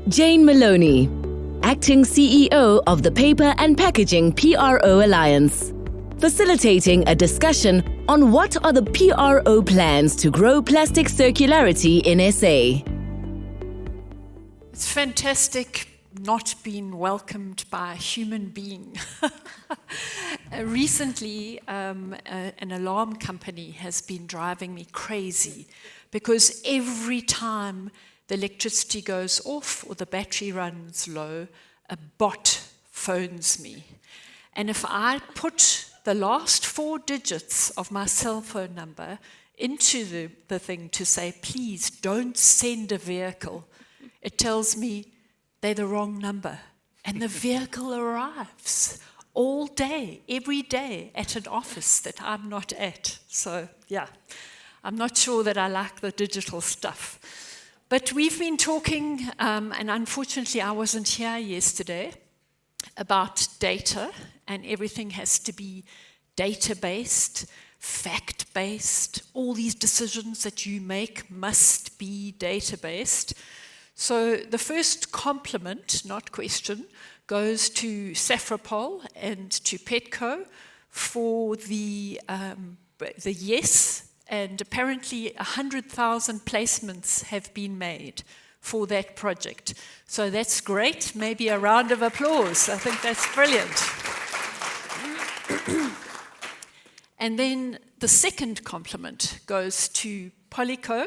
Jane Maloney, Acting CEO of the Paper and Packaging PRO Alliance, facilitating a discussion on what are the PRO plans to grow plastic circularity in SA. It's fantastic not being welcomed by a human being. Recently, an alarm company has been driving me crazy because every time the electricity goes off or the battery runs low, a bot phones me. And if I put the last 4 digits of my cell phone number into the thing to say, please don't send a vehicle, it tells me they're the wrong number. And the vehicle arrives all day, every day, at an office that I'm not at. So, yeah, I'm not sure that I like the digital stuff. But we've been talking, and unfortunately I wasn't here yesterday, about data, and everything has to be data-based, fact-based. All these decisions that you make must be data-based. So the first compliment, not question, goes to Safripol and to Petco for the yes, and apparently 100,000 placements have been made for that project. So that's great. Maybe a round of applause. I think that's brilliant. And then the second compliment goes to Polyco.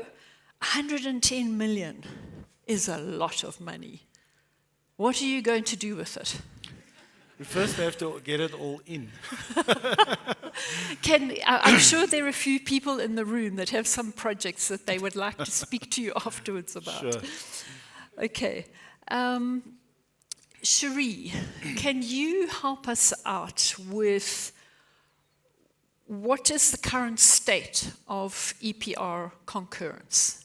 110 million is a lot of money. What are you going to do with it? We first have to get it all in. I'm sure there are a few people in the room that have some projects that they would like to speak to you afterwards about. Sure. Okay. Cherie, can you help us out with what is the current state of EPR concurrence?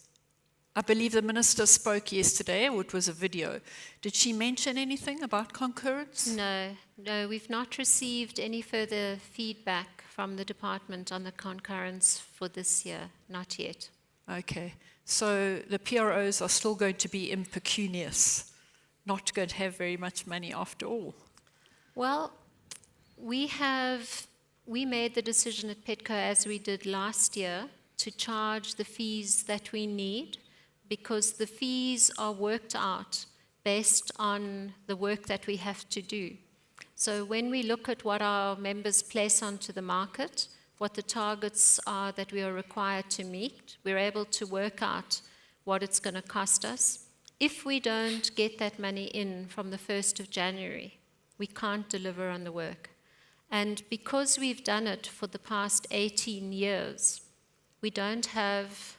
I believe the minister spoke yesterday, or it was a video. Did she mention anything about concurrence? No, we've not received any further feedback from the department on the concurrence for this year, not yet. Okay, so the PROs are still going to be impecunious, not going to have very much money after all. Well, we made the decision at Petco, as we did last year, to charge the fees that we need, because the fees are worked out based on the work that we have to do. So when we look at what our members place onto the market, what the targets are that we are required to meet, we're able to work out what it's going to cost us. If we don't get that money in from the 1st of January, we can't deliver on the work. And because we've done it for the past 18 years, we don't have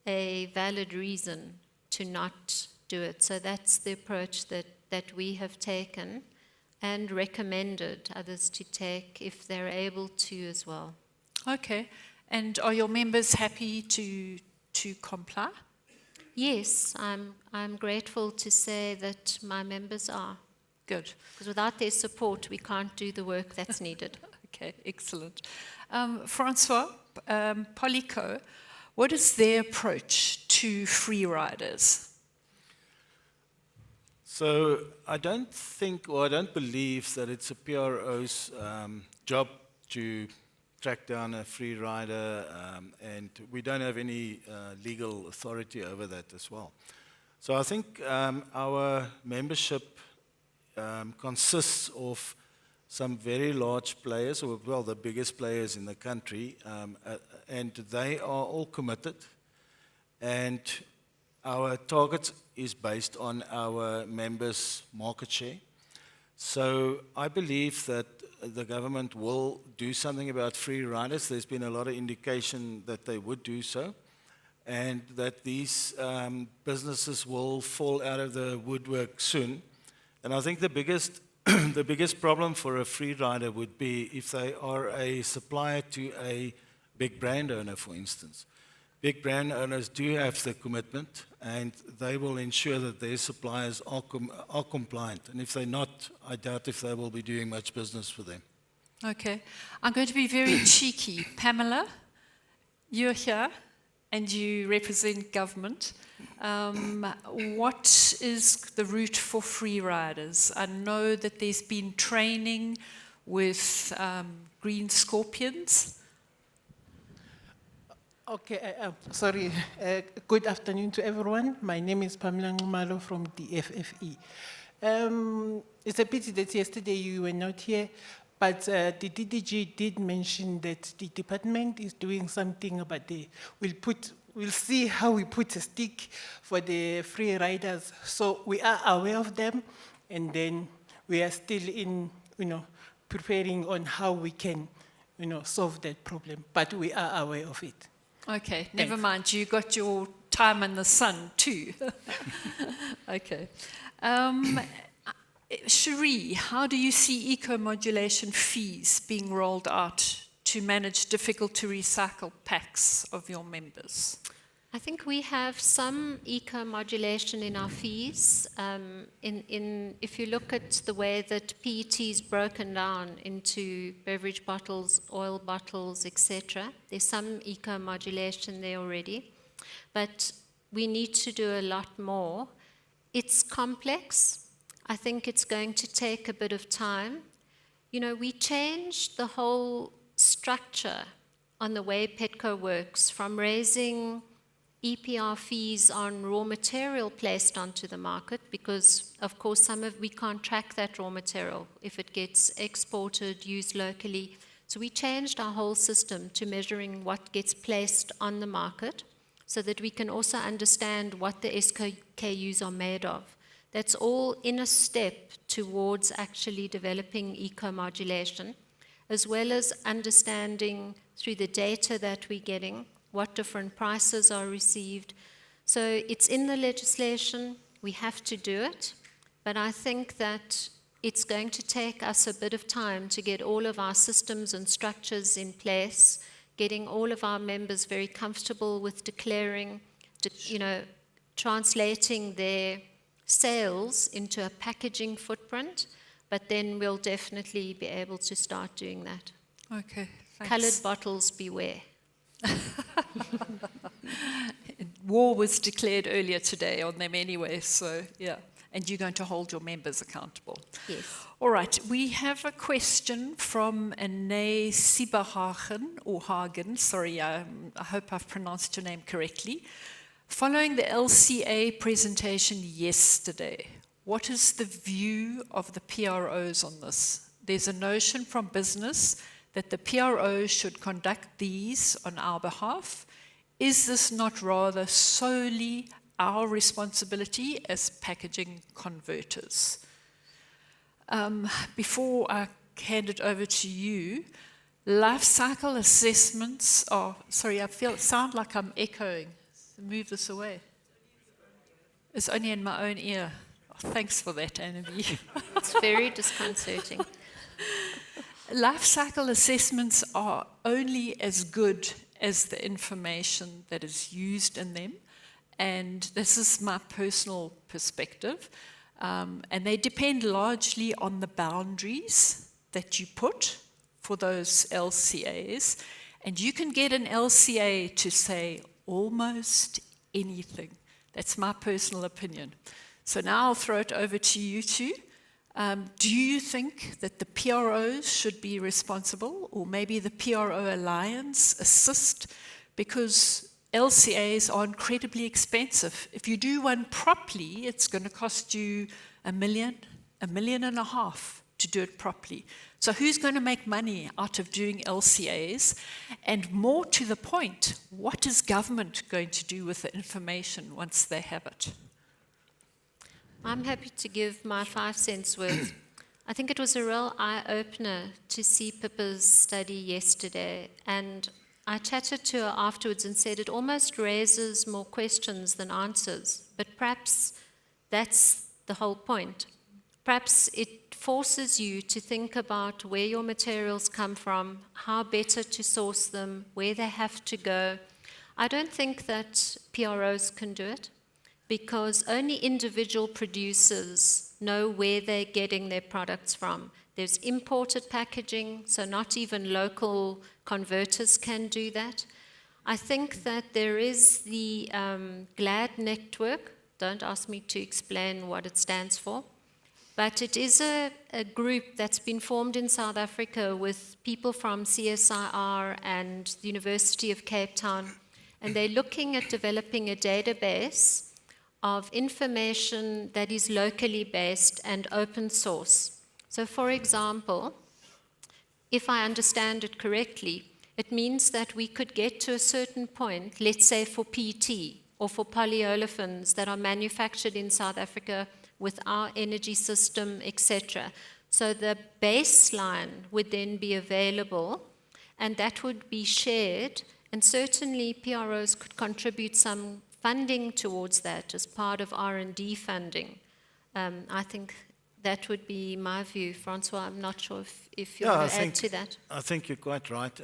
a valid reason to not do it. So that's the approach that we have taken and recommended others to take if they're able to as well. Okay, and are your members happy to comply? Yes, I'm grateful to say that my members are. Good. Because without their support, we can't do the work that's needed. Okay, excellent. Francois, Polyco, what is their approach to free riders? So I don't believe that it's a PRO's job to track down a free rider, and we don't have any legal authority over that as well. So I think our membership consists of some very large players, or well, the biggest players in the country, and they are all committed. And our target is based on our members' market share. So I believe that the government will do something about free riders. There's been a lot of indication that they would do so, and that these businesses will fall out of the woodwork soon. And I think the biggest the biggest problem for a free rider would be if they are a supplier to a big brand owner, for instance. Big brand owners do have the commitment, and they will ensure that their suppliers are compliant. And if they're not, I doubt if they will be doing much business for them. Okay, I'm going to be very cheeky. Pamela, you're here, and you represent government. What is the route for free riders? I know that there's been training with Green Scorpions. Okay, sorry. Good afternoon to everyone. My name is Pamela Ngumalo from the FFE. It's a pity that yesterday you were not here, but the DDG did mention that the department is doing something about we'll see how we put a stick for the free riders. So we are aware of them, and then we are still in, preparing on how we can, solve that problem. But we are aware of it. Okay, never mind. You got your time in the sun too. Okay. Cherie, how do you see eco-modulation fees being rolled out to manage difficult-to-recycle packs of your members? I think we have some eco-modulation in our fees. If you look at the way that PET is broken down into beverage bottles, oil bottles, etc., there's some eco-modulation there already. But we need to do a lot more. It's complex. I think it's going to take a bit of time. We changed the whole structure on the way Petco works from raising EPR fees on raw material placed onto the market, because of course we can't track that raw material if it gets exported, used locally. So we changed our whole system to measuring what gets placed on the market so that we can also understand what the SKUs are made of. That's all in a step towards actually developing eco-modulation, as well as understanding through the data that we're getting what different prices are received. So it's in the legislation, we have to do it, but I think that it's going to take us a bit of time to get all of our systems and structures in place, getting all of our members very comfortable with declaring, translating their sales into a packaging footprint, but then we'll definitely be able to start doing that. Okay, thanks. Coloured bottles, beware. War was declared earlier today on them anyway, so yeah. And you're going to hold your members accountable. Yes. All right, we have a question from Ane Sibahagen, or Hagen, sorry, I hope I've pronounced your name correctly. Following the LCA presentation yesterday, what is the view of the PROs on this? There's a notion from business that the PROs should conduct these on our behalf. Is this not rather solely our responsibility as packaging converters? Before I hand it over to you, life cycle assessments are, sorry, sound like I'm echoing. Move this away. It's only in my own ear. Oh, thanks for that, Annalie. It's very disconcerting. Life cycle assessments are only as good as the information that is used in them. And this is my personal perspective. And they depend largely on the boundaries that you put for those LCAs. And you can get an LCA to say almost anything. That's my personal opinion. So now I'll throw it over to you two. Do you think that the PROs should be responsible, or maybe the PRO Alliance assist? Because LCAs are incredibly expensive. If you do one properly, it's going to cost you $1 million, $1.5 million to do it properly. So who's going to make money out of doing LCAs? And more to the point, what is government going to do with the information once they have it? I'm happy to give my 5 cents worth. I think it was a real eye-opener to see Pippa's study yesterday, and I chatted to her afterwards and said it almost raises more questions than answers, but perhaps that's the whole point. Perhaps it forces you to think about where your materials come from, how better to source them, where they have to go. I don't think that PROs can do it, because only individual producers know where they're getting their products from. There's imported packaging, so not even local converters can do that. I think that there is the GLAD network. Don't ask me to explain what it stands for. But it is a group that's been formed in South Africa with people from CSIR and the University of Cape Town. And they're looking at developing a database of information that is locally based and open source. So for example, if I understand it correctly, it means that we could get to a certain point, let's say for PT or for polyolefins that are manufactured in South Africa with our energy system, etc. So the baseline would then be available, and that would be shared, and certainly PROs could contribute some funding towards that as part of R&D funding. I think that would be my view. Francois, I'm not sure if you want to add to that. I think you're quite right.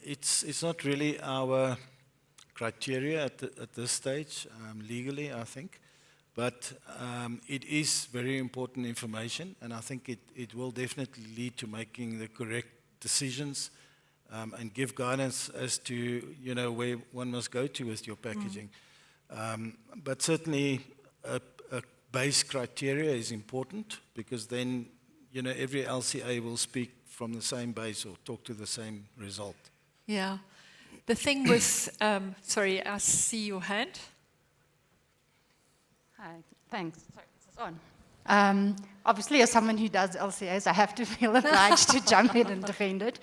It's not really our criteria at this stage, legally, I think. But it is very important information, and I think it will definitely lead to making the correct decisions and give guidance as to, you know, where one must go to with your packaging. But certainly a base criteria is important, because then, you know, every LCA will speak from the same base or talk to the same result. Yeah. The thing with, sorry, I see your hand. Hi, thanks. Sorry, is this on? Obviously, as someone who does LCAs, I have to feel obliged to jump in and defend it.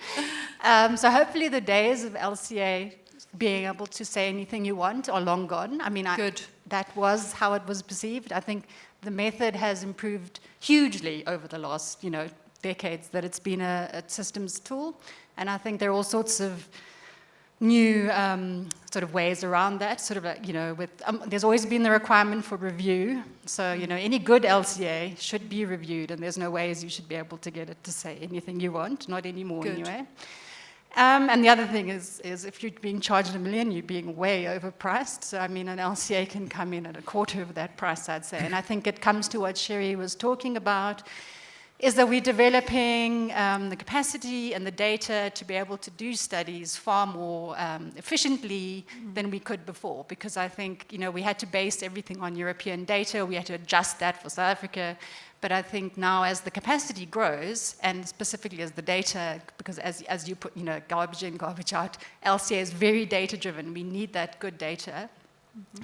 So hopefully the days of LCA being able to say anything you want are long gone. I mean, that was how it was perceived. I think the method has improved hugely over the last, you know, decades that it's been a systems tool. And I think there are all sorts of new sort of ways around that, sort of, you know, with, there's always been the requirement for review. So, you know, any good LCA should be reviewed, and there's no ways you should be able to get it to say anything you want, not anymore anyway. And the other thing is if you're being charged $1 million, you're being way overpriced. So, I mean, an LCA can come in at a quarter of that price, I'd say. And I think it comes to what Sherry was talking about, is that we're developing the capacity and the data to be able to do studies far more efficiently than we could before. Because I think, you know, we had to base everything on European data. We had to adjust that for South Africa. But I think now as the capacity grows, and specifically as the data, because as you put, you know, garbage in, garbage out, LCA is very data-driven. We need that good data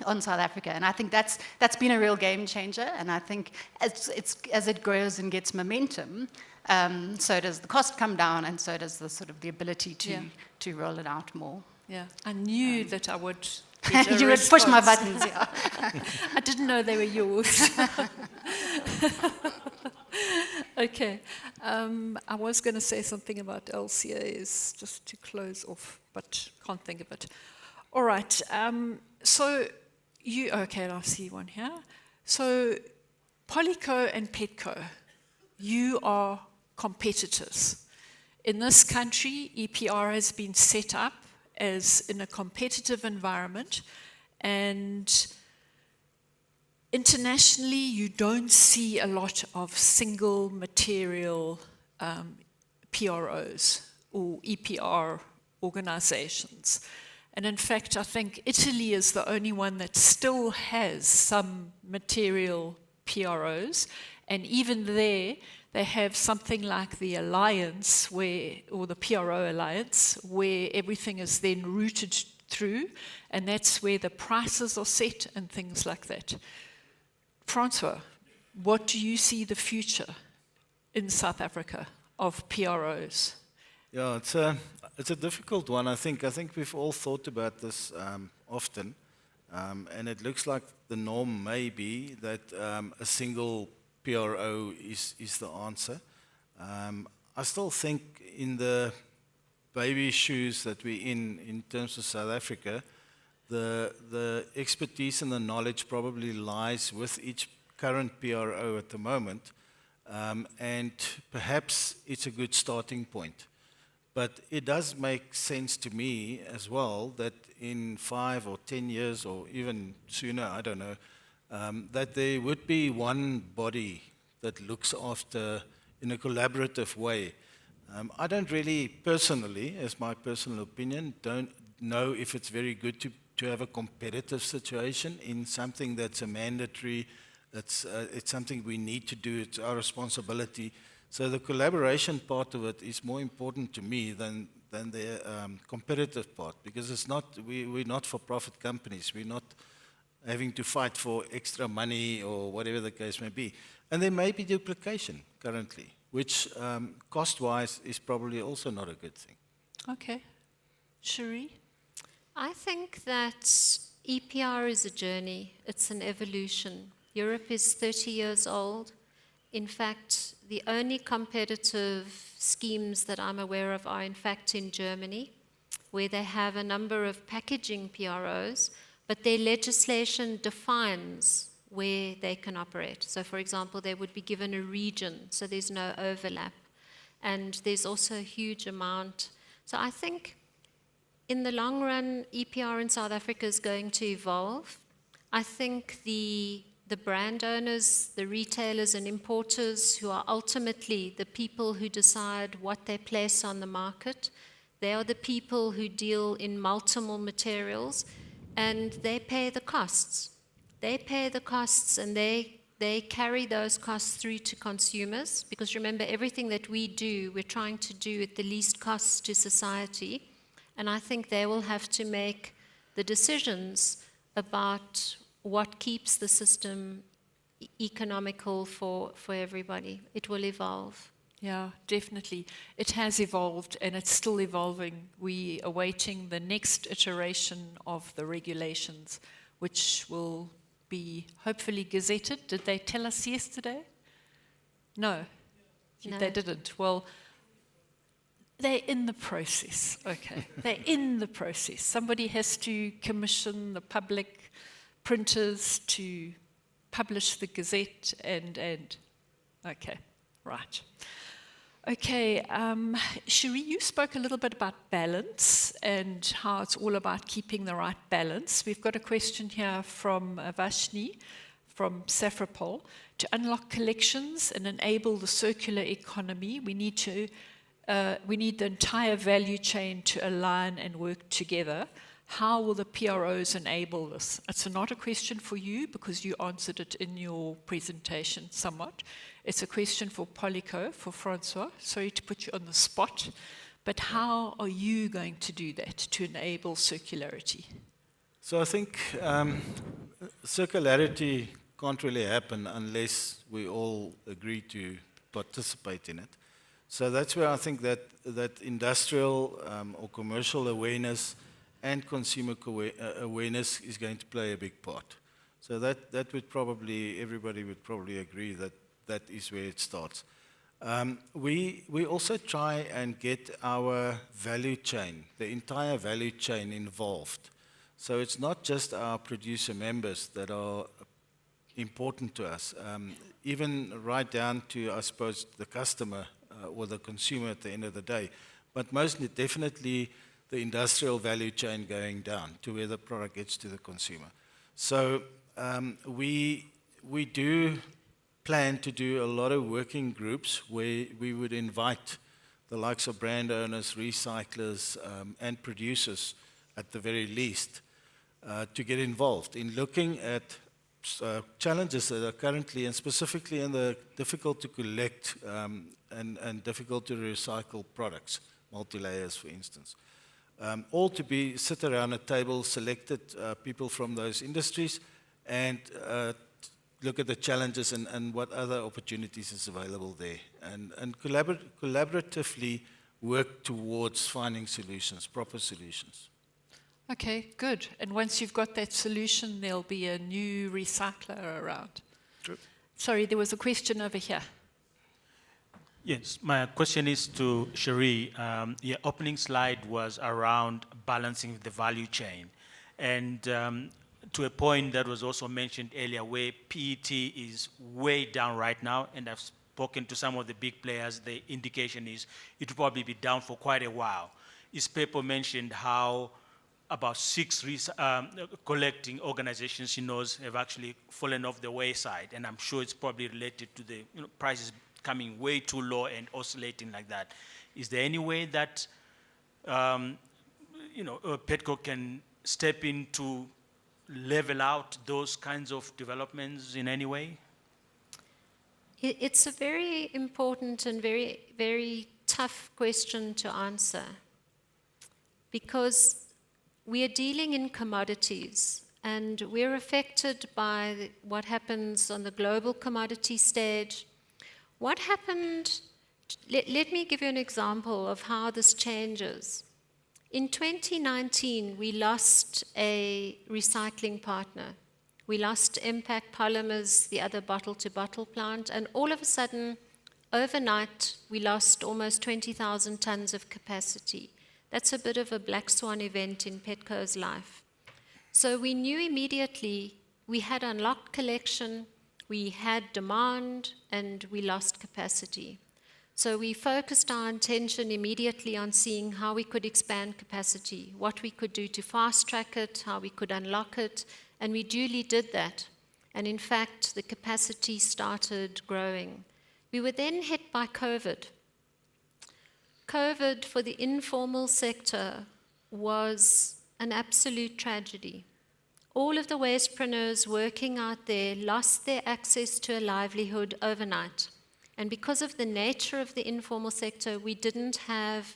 on South Africa, and I think that's been a real game changer. And I think as it grows and gets momentum, so does the cost come down, and so does the sort of the ability to roll it out more. Yeah, I knew that I would. You would push my buttons. Yeah. I didn't know they were yours. Okay, I was going to say something about LCAs just to close off, but can't think of it. All right. So okay, I see one here. So Polyco and Petco, you are competitors. In this country, EPR has been set up as in a competitive environment, and internationally, you don't see a lot of single material PROs or EPR organizations. And in fact, I think Italy is the only one that still has some material PROs. And even there, they have something like the alliance, or the PRO alliance, where everything is then routed through, and that's where the prices are set and things like that. Francois, what do you see the future in South Africa of PROs? Yeah, it's a difficult one. I think we've all thought about this often, and it looks like the norm may be that a single PRO is the answer. I still think in the baby shoes that we're in terms of South Africa, the expertise and the knowledge probably lies with each current PRO at the moment, and perhaps it's a good starting point. But it does make sense to me as well that in 5 or 10 years, or even sooner, I don't know, that there would be one body that looks after in a collaborative way. I don't really personally, as my personal opinion, know if it's very good to have a competitive situation in something that's a mandatory, it's something we need to do, it's our responsibility. So the collaboration part of it is more important to me than the competitive part, because it's not, we're not for-profit companies. We're not having to fight for extra money or whatever the case may be. And there may be duplication currently, which cost-wise is probably also not a good thing. Okay. Cherie? I think that EPR is a journey, it's an evolution. Europe is 30 years old. In fact, the only competitive schemes that I'm aware of are in fact in Germany, where they have a number of packaging PROs, but their legislation defines where they can operate. So for example, they would be given a region, so there's no overlap. And there's also a huge amount. So I think in the long run, EPR in South Africa is going to evolve. I think the brand owners, the retailers and importers who are ultimately the people who decide what they place on the market, they are the people who deal in multiple materials, and they pay the costs. They pay the costs, and they carry those costs through to consumers, because remember, everything that we do, we're trying to do at the least costs to society. And I think they will have to make the decisions about what keeps the system economical for everybody. It will evolve. Yeah, definitely. It has evolved and it's still evolving. We are awaiting the next iteration of the regulations, which will be hopefully gazetted. Did they tell us yesterday? No. They didn't. Well, they're in the process. Okay. They're in the process. Somebody has to commission the public printers to publish the gazette and okay, right. Okay, Cherie, you spoke a little bit about balance and how it's all about keeping the right balance. We've got a question here from Vashni from Safripol. To unlock collections and enable the circular economy, we need the entire value chain to align and work together. How will the PROs enable this? It's not a question for you because you answered it in your presentation somewhat. It's a question for Polico, for Francois. Sorry to put you on the spot, but how are you going to do that to enable circularity? So I think circularity can't really happen unless we all agree to participate in it. So that's where I think that industrial or commercial awareness and consumer awareness is going to play a big part. So that would probably, everybody would probably agree that that is where it starts. We also try and get our value chain, the entire value chain involved. So it's not just our producer members that are important to us, even right down to, I suppose, the customer or the consumer at the end of the day, but mostly definitely the industrial value chain going down to where the product gets to the consumer. So we do plan to do a lot of working groups where we would invite the likes of brand owners, recyclers, and producers at the very least to get involved in looking at challenges that are currently and specifically in the difficult to collect and difficult to recycle products, multi-layers for instance. All to be sit around a table, selected people from those industries and look at the challenges and what other opportunities is available there and collaboratively work towards finding solutions, proper solutions. Okay, good. And once you've got that solution, there'll be a new recycler around. True. Sorry, there was a question over here. Yes, my question is to Cherie. Your opening slide was around balancing the value chain. And to a point that was also mentioned earlier, where PET is way down right now, and I've spoken to some of the big players, the indication is it will probably be down for quite a while. Ispepo mentioned how about 6 collecting organizations she knows have actually fallen off the wayside, and I'm sure it's probably related to the prices coming way too low and oscillating like that. Is there any way that Petco can step in to level out those kinds of developments in any way? It's a very important and very, very tough question to answer, because we are dealing in commodities and we're affected by what happens on the global commodity stage. What happened, let me give you an example of how this changes. In 2019, we lost a recycling partner. We lost Impact Polymers, the other bottle-to-bottle plant, and all of a sudden, overnight, we lost almost 20,000 tons of capacity. That's a bit of a black swan event in Petco's life. So we knew immediately we had unlocked collection, we had demand, and we lost capacity. So we focused our attention immediately on seeing how we could expand capacity, what we could do to fast-track it, how we could unlock it, and we duly did that. And in fact, the capacity started growing. We were then hit by COVID. COVID for the informal sector was an absolute tragedy. All of the wastepreneurs working out there lost their access to a livelihood overnight. And because of the nature of the informal sector, we didn't have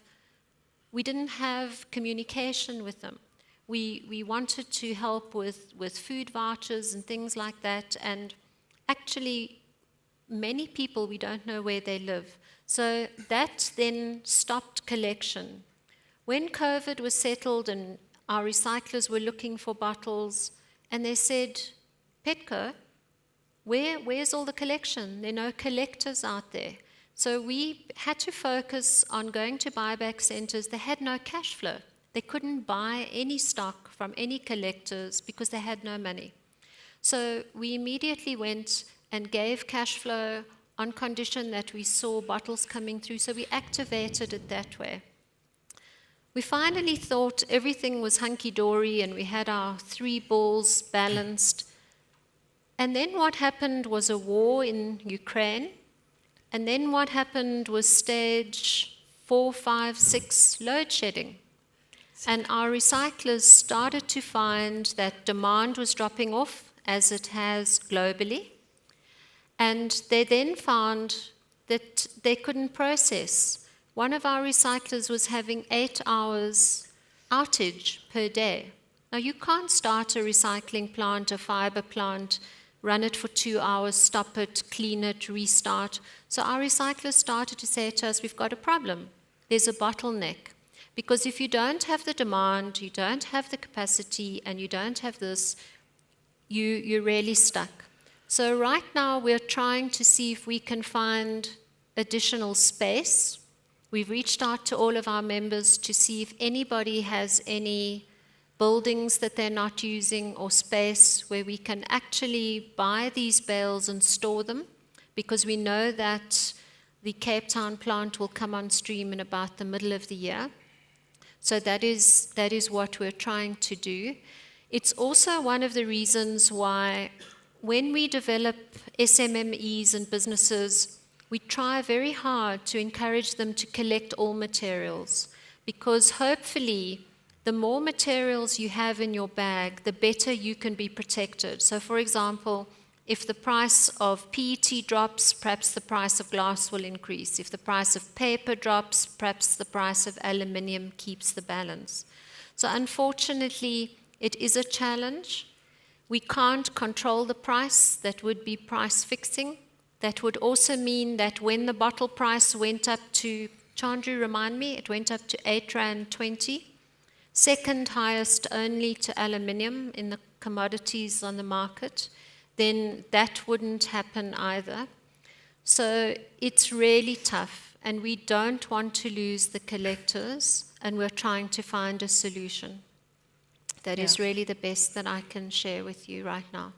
communication with them. We wanted to help with food vouchers and things like that, and actually many people, we don't know where they live. So that then stopped collection. When COVID was settled and our recyclers were looking for bottles, and they said, Petco, where's all the collection? There are no collectors out there. So we had to focus on going to buyback centers. They had no cash flow. They couldn't buy any stock from any collectors because they had no money. So we immediately went and gave cash flow on condition that we saw bottles coming through. So we activated it that way. We finally thought everything was hunky-dory and we had our 3 balls balanced. And then what happened was a war in Ukraine. And then what happened was stage 4, 5, 6 load shedding. And our recyclers started to find that demand was dropping off, as it has globally. And they then found that they couldn't process. One of our recyclers was having 8 hours outage per day. Now, you can't start a recycling plant, a fiber plant, run it for 2 hours, stop it, clean it, restart. So our recyclers started to say to us, we've got a problem. There's a bottleneck. Because if you don't have the demand, you don't have the capacity, and you don't have this, you're really stuck. So right now we're trying to see if we can find additional space. We've reached out to all of our members to see if anybody has any buildings that they're not using or space where we can actually buy these bales and store them, because we know that the Cape Town plant will come on stream in about the middle of the year. So that is what we're trying to do. It's also one of the reasons why when we develop SMMEs and businesses, we try very hard to encourage them to collect all materials, because hopefully the more materials you have in your bag, the better you can be protected. So for example, if the price of PET drops, perhaps the price of glass will increase. If the price of paper drops, perhaps the price of aluminium keeps the balance. So unfortunately, it is a challenge. We can't control the price. That would be price fixing. That would also mean that when the bottle price went up to, Chandru, remind me, it went up to 8.20 Rand, second highest only to aluminium in the commodities on the market, then that wouldn't happen either. So it's really tough, and we don't want to lose the collectors, and we're trying to find a solution. That is really the best that I can share with you right now.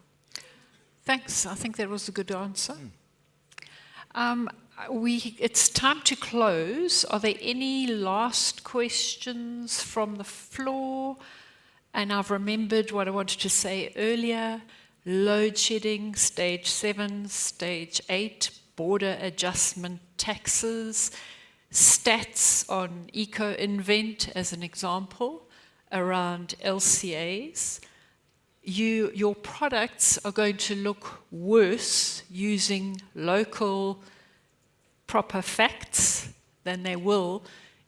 Thanks. I think that was a good answer. It's time to close. Are there any last questions from the floor? And I've remembered what I wanted to say earlier. Load shedding, stage 7, stage 8, border adjustment taxes, stats on Eco-Invent as an example. around LCAs, your products are going to look worse using local proper facts than they will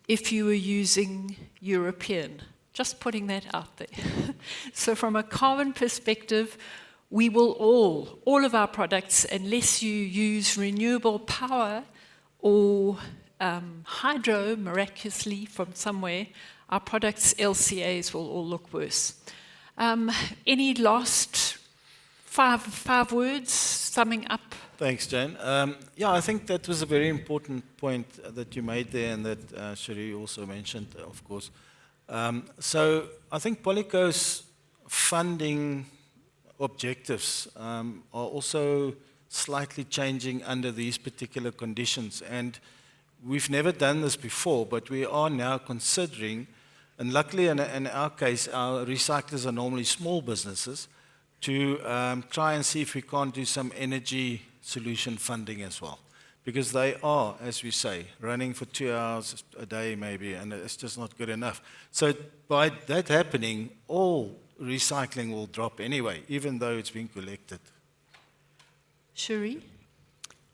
if you were using European. Just putting that out there. So from a carbon perspective, we will all of our products, unless you use renewable power or hydro miraculously from somewhere, our products' LCAs will all look worse. Any last five words summing up? Thanks, Jane. Yeah, I think that was a very important point that you made there, and that Cherie also mentioned, of course. So I think Polyco's funding objectives are also slightly changing under these particular conditions. And we've never done this before, but we are now considering, and luckily in our case, our recyclers are normally small businesses, to try and see if we can't do some energy solution funding as well. Because they are, as we say, running for 2 hours a day maybe, and it's just not good enough. So by that happening, all recycling will drop anyway, even though it's being collected. Cherie?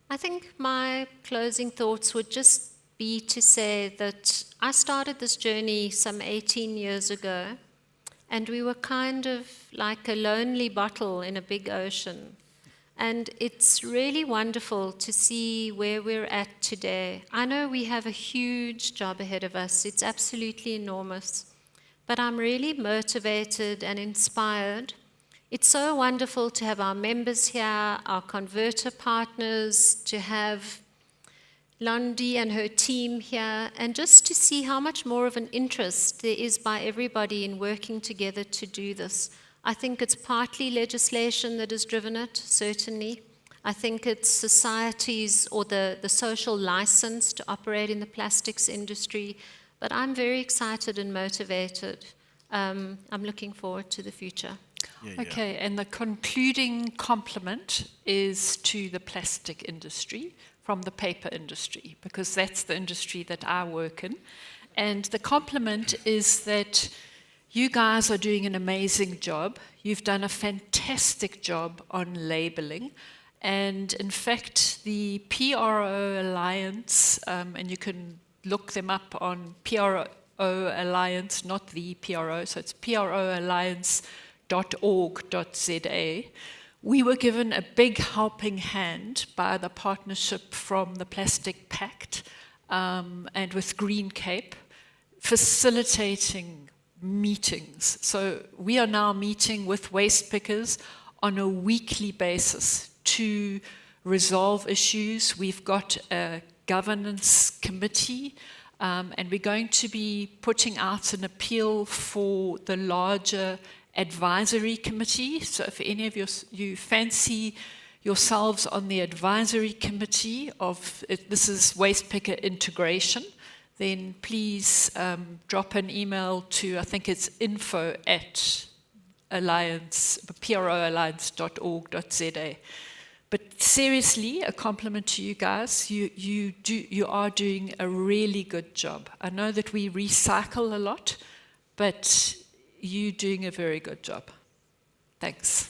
I think my closing thoughts would just be to say that I started this journey some 18 years ago, and we were kind of like a lonely bottle in a big ocean. And it's really wonderful to see where we're at today. I know we have a huge job ahead of us. It's absolutely enormous. But I'm really motivated and inspired. It's so wonderful to have our members here, our converter partners, to have Londi and her team here, and just to see how much more of an interest there is by everybody in working together to do this. I think it's partly legislation that has driven it, certainly. I think it's society's or the social license to operate in the plastics industry. But I'm very excited and motivated. I'm looking forward to the future. Yeah. Okay, and the concluding compliment is to the plastic industry from the paper industry, because that's the industry that I work in. And the compliment is that you guys are doing an amazing job. You've done a fantastic job on labeling. And in fact, the PRO Alliance, and you can look them up on PRO Alliance, not the PRO, so it's proalliance.org.za. We were given a big helping hand by the partnership from the Plastic Pact and with Green Cape, facilitating meetings. So we are now meeting with waste pickers on a weekly basis to resolve issues. We've got a governance committee, and we're going to be putting out an appeal for the larger advisory committee. So if any of you fancy yourselves on the advisory committee of, this is waste picker integration, then please drop an email to, I think it's info@proalliance.org.za. But seriously, a compliment to you guys. You are doing a really good job. I know that we recycle a lot, but you're doing a very good job. Thanks.